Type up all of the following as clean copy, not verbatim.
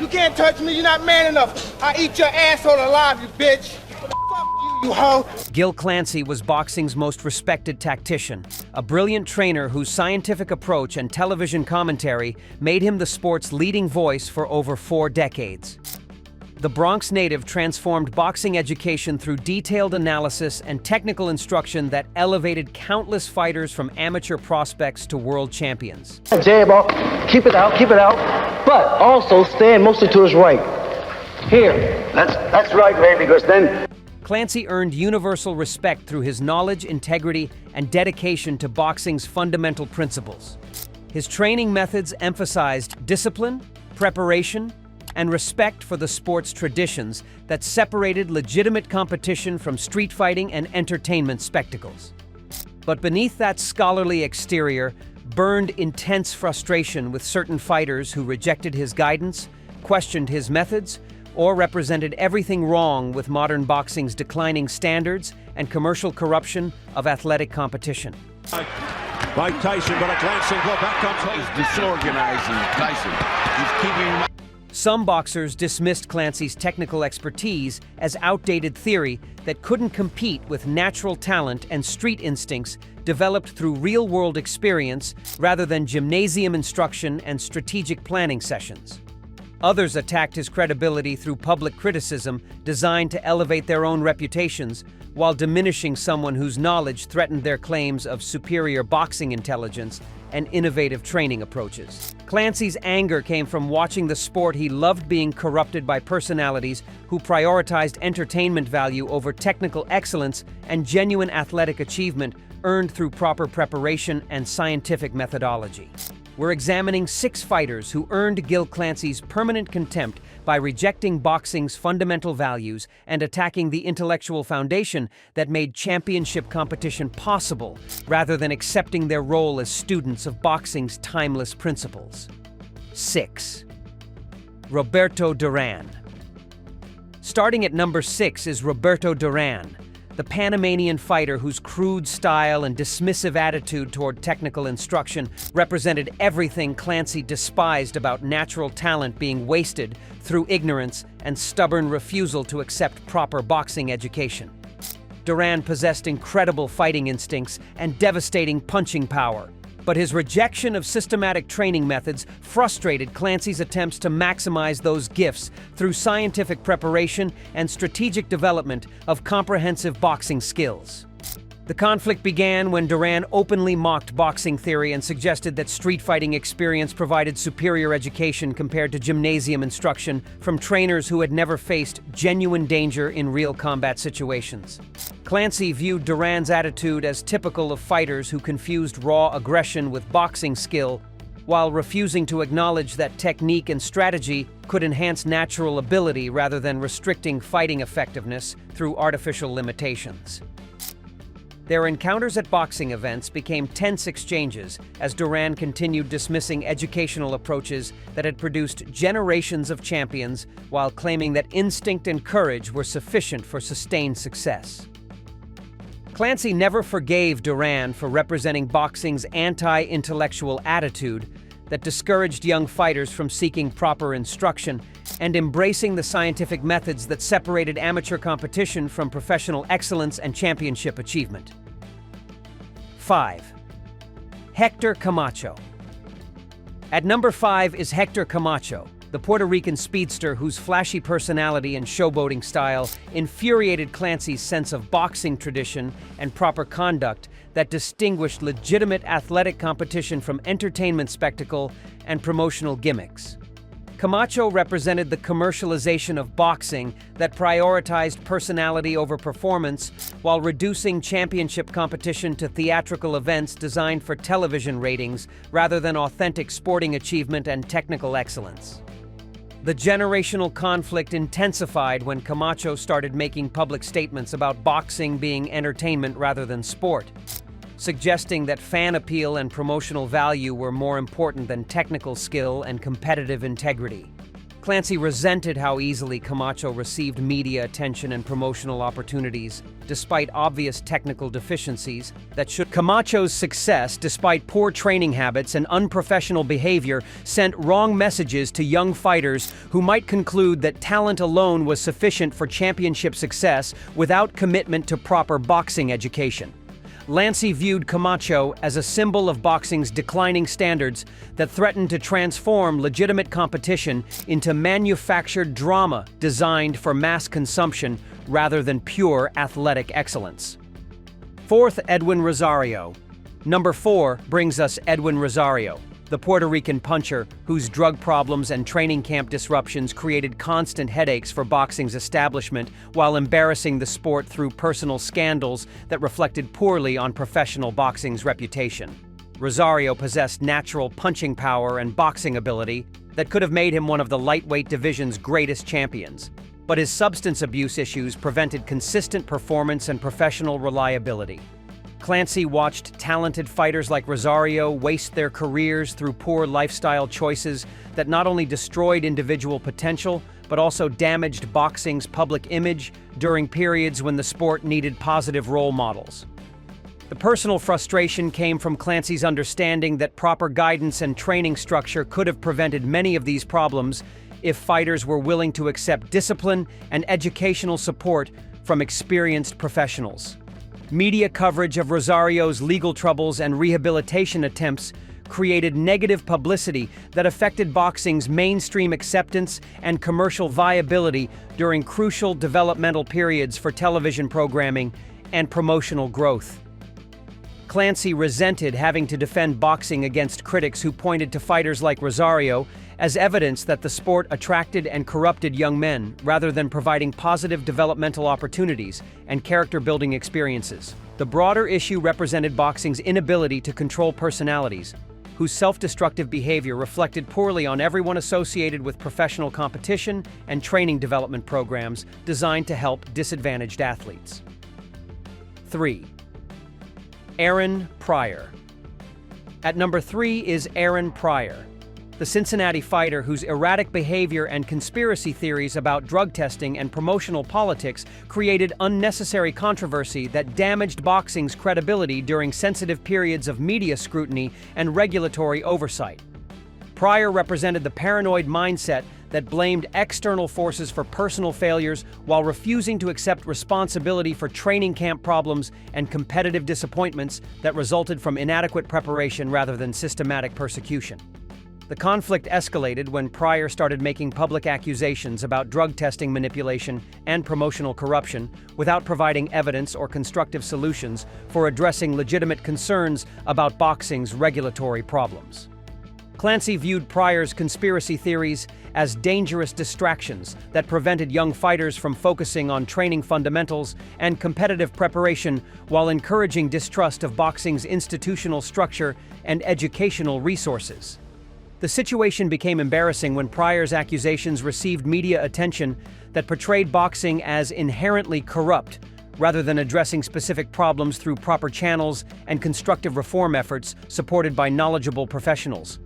You can't touch me, you're not man enough. I eat your asshole alive, you bitch. Fuck you, you hoe. Gil Clancy was boxing's most respected tactician, a brilliant trainer whose scientific approach and television commentary made him the sport's leading voice for over 4 decades. The Bronx native transformed boxing education through detailed analysis and technical instruction that elevated countless fighters from amateur prospects to world champions. Jab off, keep it out, but also stand mostly to his right. Here, that's right, man, because then... Clancy earned universal respect through his knowledge, integrity, and dedication to boxing's fundamental principles. His training methods emphasized discipline, preparation, and respect for the sport's traditions that separated legitimate competition from street fighting and entertainment spectacles. But beneath that scholarly exterior burned intense frustration with certain fighters who rejected his guidance, questioned his methods, or represented everything wrong with modern boxing's declining standards and commercial corruption of athletic competition. By Tyson, but a glancing blow back comes. He's disorganizing Tyson. He's keeping him. Some boxers dismissed Clancy's technical expertise as outdated theory that couldn't compete with natural talent and street instincts developed through real-world experience rather than gymnasium instruction and strategic planning sessions. Others attacked his credibility through public criticism designed to elevate their own reputations while diminishing someone whose knowledge threatened their claims of superior boxing intelligence and innovative training approaches. Clancy's anger came from watching the sport he loved being corrupted by personalities who prioritized entertainment value over technical excellence and genuine athletic achievement earned through proper preparation and scientific methodology. We're examining 6 fighters who earned Gil Clancy's permanent contempt by rejecting boxing's fundamental values and attacking the intellectual foundation that made championship competition possible, rather than accepting their role as students of boxing's timeless principles. 6. Roberto Duran. Starting at number 6 is Roberto Duran, the Panamanian fighter whose crude style and dismissive attitude toward technical instruction represented everything Clancy despised about natural talent being wasted through ignorance and stubborn refusal to accept proper boxing education. Duran possessed incredible fighting instincts and devastating punching power, but his rejection of systematic training methods frustrated Clancy's attempts to maximize those gifts through scientific preparation and strategic development of comprehensive boxing skills. The conflict began when Duran openly mocked boxing theory and suggested that street fighting experience provided superior education compared to gymnasium instruction from trainers who had never faced genuine danger in real combat situations. Clancy viewed Duran's attitude as typical of fighters who confused raw aggression with boxing skill, while refusing to acknowledge that technique and strategy could enhance natural ability rather than restricting fighting effectiveness through artificial limitations. Their encounters at boxing events became tense exchanges as Duran continued dismissing educational approaches that had produced generations of champions while claiming that instinct and courage were sufficient for sustained success. Clancy never forgave Duran for representing boxing's anti-intellectual attitude that discouraged young fighters from seeking proper instruction and embracing the scientific methods that separated amateur competition from professional excellence and championship achievement. 5. Hector Kamacho. At number 5 is Hector Kamacho, the Puerto Rican speedster whose flashy personality and showboating style infuriated Clancy's sense of boxing tradition and proper conduct that distinguished legitimate athletic competition from entertainment spectacle and promotional gimmicks. Kamacho represented the commercialization of boxing that prioritized personality over performance while reducing championship competition to theatrical events designed for television ratings rather than authentic sporting achievement and technical excellence. The generational conflict intensified when Camacho started making public statements about boxing being entertainment rather than sport, suggesting that fan appeal and promotional value were more important than technical skill and competitive integrity. Clancy resented how easily Kamacho received media attention and promotional opportunities, despite obvious technical deficiencies that should. Camacho's success, despite poor training habits and unprofessional behavior, sent wrong messages to young fighters who might conclude that talent alone was sufficient for championship success without commitment to proper boxing education. Clancy viewed Kamacho as a symbol of boxing's declining standards that threatened to transform legitimate competition into manufactured drama designed for mass consumption rather than pure athletic excellence. Fourth, Edwin Rosario. Number 4 brings us Edwin Rosario, the Puerto Rican puncher whose drug problems and training camp disruptions created constant headaches for boxing's establishment while embarrassing the sport through personal scandals that reflected poorly on professional boxing's reputation. Rosario possessed natural punching power and boxing ability that could have made him one of the lightweight division's greatest champions, but his substance abuse issues prevented consistent performance and professional reliability. Clancy watched talented fighters like Rosario waste their careers through poor lifestyle choices that not only destroyed individual potential, but also damaged boxing's public image during periods when the sport needed positive role models. The personal frustration came from Clancy's understanding that proper guidance and training structure could have prevented many of these problems if fighters were willing to accept discipline and educational support from experienced professionals. Media coverage of Rosario's legal troubles and rehabilitation attempts created negative publicity that affected boxing's mainstream acceptance and commercial viability during crucial developmental periods for television programming and promotional growth. Clancy resented having to defend boxing against critics who pointed to fighters like Rosario as evidence that the sport attracted and corrupted young men rather than providing positive developmental opportunities and character-building experiences. The broader issue represented boxing's inability to control personalities, whose self-destructive behavior reflected poorly on everyone associated with professional competition and training development programs designed to help disadvantaged athletes. 3. Aaron Pryor. At number 3 is Aaron Pryor, the Cincinnati fighter whose erratic behavior and conspiracy theories about drug testing and promotional politics created unnecessary controversy that damaged boxing's credibility during sensitive periods of media scrutiny and regulatory oversight. Pryor represented the paranoid mindset that blamed external forces for personal failures while refusing to accept responsibility for training camp problems and competitive disappointments that resulted from inadequate preparation rather than systematic persecution. The conflict escalated when Pryor started making public accusations about drug testing manipulation and promotional corruption without providing evidence or constructive solutions for addressing legitimate concerns about boxing's regulatory problems. Clancy viewed Pryor's conspiracy theories as dangerous distractions that prevented young fighters from focusing on training fundamentals and competitive preparation while encouraging distrust of boxing's institutional structure and educational resources. The situation became embarrassing when Pryor's accusations received media attention that portrayed boxing as inherently corrupt, rather than addressing specific problems through proper channels and constructive reform efforts supported by knowledgeable professionals.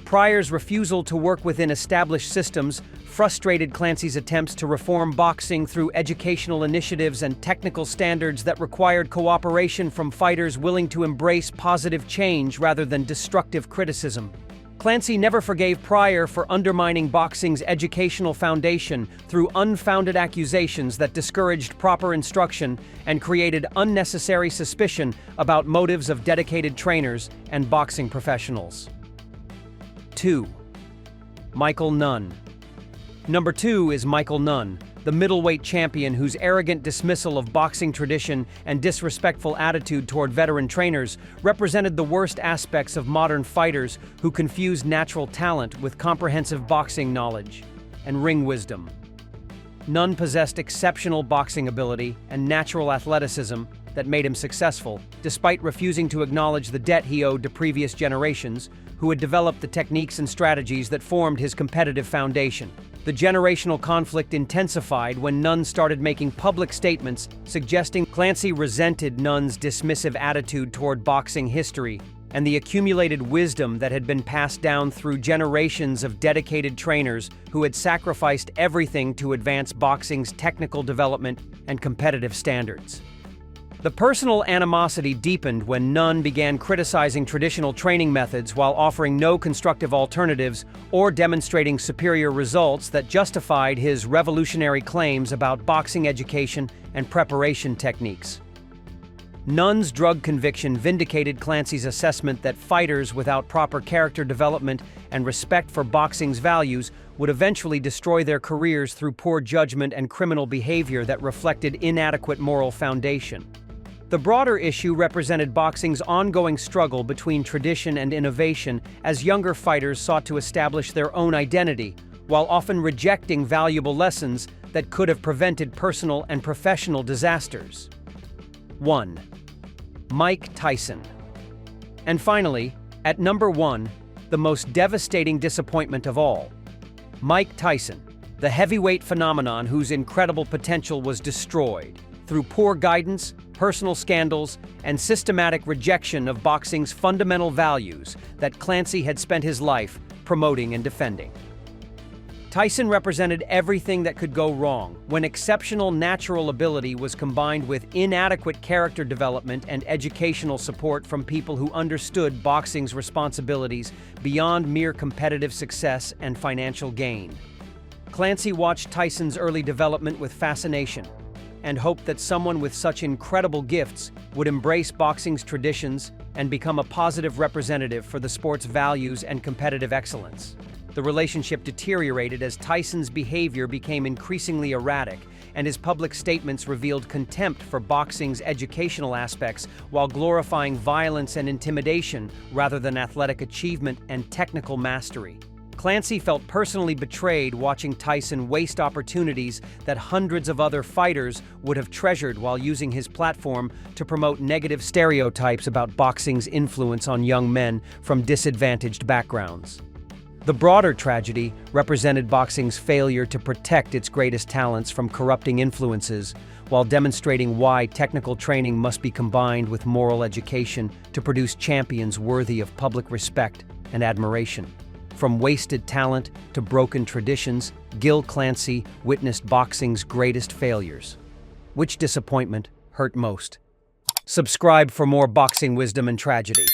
Pryor's refusal to work within established systems frustrated Clancy's attempts to reform boxing through educational initiatives and technical standards that required cooperation from fighters willing to embrace positive change rather than destructive criticism. Clancy never forgave Pryor for undermining boxing's educational foundation through unfounded accusations that discouraged proper instruction and created unnecessary suspicion about motives of dedicated trainers and boxing professionals. 2. Michael Nunn. Number 2 is Michael Nunn, the middleweight champion whose arrogant dismissal of boxing tradition and disrespectful attitude toward veteran trainers represented the worst aspects of modern fighters who confuse natural talent with comprehensive boxing knowledge and ring wisdom. Nunn possessed exceptional boxing ability and natural athleticism that made him successful, despite refusing to acknowledge the debt he owed to previous generations who had developed the techniques and strategies that formed his competitive foundation. The generational conflict intensified when Nunn started making public statements suggesting Clancy resented Nunn's dismissive attitude toward boxing history and the accumulated wisdom that had been passed down through generations of dedicated trainers who had sacrificed everything to advance boxing's technical development and competitive standards. The personal animosity deepened when Nunn began criticizing traditional training methods while offering no constructive alternatives or demonstrating superior results that justified his revolutionary claims about boxing education and preparation techniques. Nunn's drug conviction vindicated Clancy's assessment that fighters without proper character development and respect for boxing's values would eventually destroy their careers through poor judgment and criminal behavior that reflected inadequate moral foundation. The broader issue represented boxing's ongoing struggle between tradition and innovation as younger fighters sought to establish their own identity, while often rejecting valuable lessons that could have prevented personal and professional disasters. 1. Mike Tyson. And finally, at number 1, the most devastating disappointment of all. Mike Tyson, the heavyweight phenomenon whose incredible potential was destroyed through poor guidance, personal scandals, and systematic rejection of boxing's fundamental values that Clancy had spent his life promoting and defending. Tyson represented everything that could go wrong when exceptional natural ability was combined with inadequate character development and educational support from people who understood boxing's responsibilities beyond mere competitive success and financial gain. Clancy watched Tyson's early development with fascination and hoped that someone with such incredible gifts would embrace boxing's traditions and become a positive representative for the sport's values and competitive excellence. The relationship deteriorated as Tyson's behavior became increasingly erratic, and his public statements revealed contempt for boxing's educational aspects while glorifying violence and intimidation rather than athletic achievement and technical mastery. Clancy felt personally betrayed watching Tyson waste opportunities that hundreds of other fighters would have treasured while using his platform to promote negative stereotypes about boxing's influence on young men from disadvantaged backgrounds. The broader tragedy represented boxing's failure to protect its greatest talents from corrupting influences, while demonstrating why technical training must be combined with moral education to produce champions worthy of public respect and admiration. From wasted talent to broken traditions, Gil Clancy witnessed boxing's greatest failures. Which disappointment hurt most? Subscribe for more boxing wisdom and tragedy.